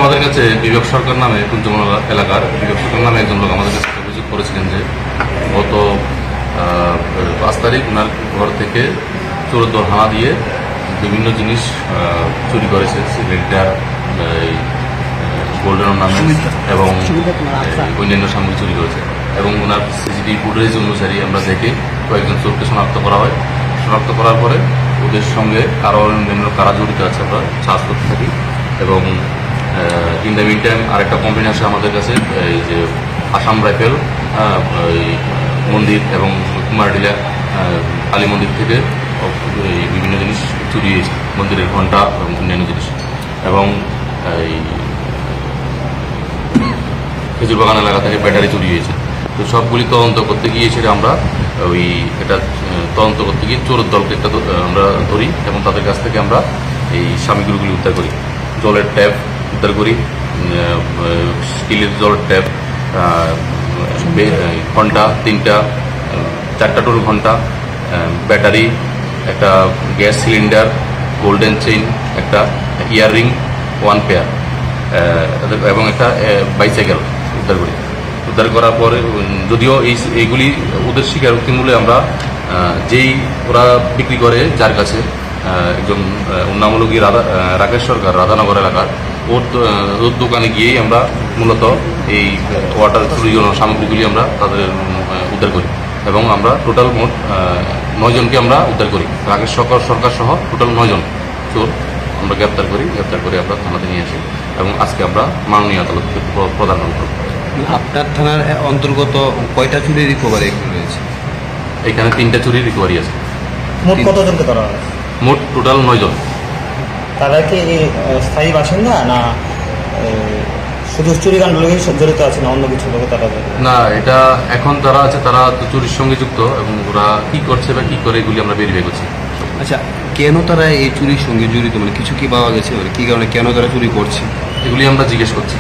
আমাদের কাছে বিবেক সরকার নামে কুঞ্জমলা এলাকার বিবেক সরকার নামে একজন লোক আমাদের কাছে অভিযোগ করেছিলেন যে গত 5 তারিখ ওনার ঘর থেকে চোরের দল হানা দিয়ে বিভিন্ন জিনিস চুরি করেছে, সিগারেটার, গোল্ডেন নামে এবং অন্যান্য সামগ্রী চুরি করেছে। এবং ওনার সিসিটিভি ফুটেজ অনুসারে আমরা দেখে কয়েকজন চোরকে শনাক্ত করা হয়। শনাক্ত করার পরে ওদের সঙ্গে আরও অন্যান্য কারা জড়িত আছে আমরা সার্চ করতে থাকি। এবং ইন দ্য মিন টাইম আরেকটা কমপ্লেন আসে আমাদের কাছে, এই যে আসাম রাইফেল মন্দির এবং কুমারডিলা কালী মন্দির থেকে বিভিন্ন জিনিস চুরি হয়েছে, মন্দিরের ঘণ্টা এবং অন্যান্য জিনিস। এবং এই খেজুর বাগান এলাকা থেকে ব্যাটারি চুরি হয়েছে। তো সবগুলি তদন্ত করতে গিয়ে সেটা আমরা এটা তদন্ত করতে গিয়ে চোরের দলকে একটা আমরা ধরি এবং তাদের কাছ থেকে আমরা এই সামগ্রীগুলি উদ্ধার করি। জলের ট্যাপ উদ্ধার করি, স্টিলের জলের ট্যাপ, ঘণ্টা 3টা, 4টা টোল ঘণ্টা, ব্যাটারি, একটা গ্যাস সিলিন্ডার, গোল্ডেন চেইন, একটা ইয়াররিং 1 পেয়ার এবং একটা বাইসাইকেল উদ্ধার করি। উদ্ধার করার পরে যদিও এইগুলি ওদের স্বীকারোক্তি মূলে আমরা যেই ওরা বিক্রি করে যার কাছে একজন উন্নামূলকী রাকেশ সরকার রাধানগর এলাকার ওর দোকানে গিয়েই আমরা মূলত এই ওয়াটার চুরির জন্য সামগ্রীগুলি আমরা তাদের উদ্ধার করি। এবং আমরা টোটাল মোট 9 জনকে আমরা উদ্ধার করি। রাকেশ সরকার সহ টোটাল 9 জন চোর আমরা গ্রেপ্তার করি। গ্রেপ্তার করে আমরা থানাতে নিয়ে আসি এবং আজকে আমরা মাননীয় আদালতকে প্রদান করি। আপনার থানার অন্তর্গত কয়টা চুরি রিকভারি রয়েছে? এখানে 3টা চুরি রিকভারি আছে। মোট কতজনকে ধরা হয়? মোট টোটাল 9 জন। তারা কি স্থায়ী বাসিন্দা না শুধু চুরিকাণ্ড লোকই জড়িত আছে না অন্য কিছু লোক তারা? না, এটা এখন তারা আছে, তারা তো চুরির সঙ্গে যুক্ত এবং ওরা কি করছে বা কি করে এগুলি আমরা ভেরিফাই করছি। আচ্ছা, কেন তারা এই চুরির সঙ্গে জড়িত, মানে কিছু কি পাওয়া গেছে, কি কারণে কেন তারা চুরি করছে এগুলি আমরা জিজ্ঞেস করছি।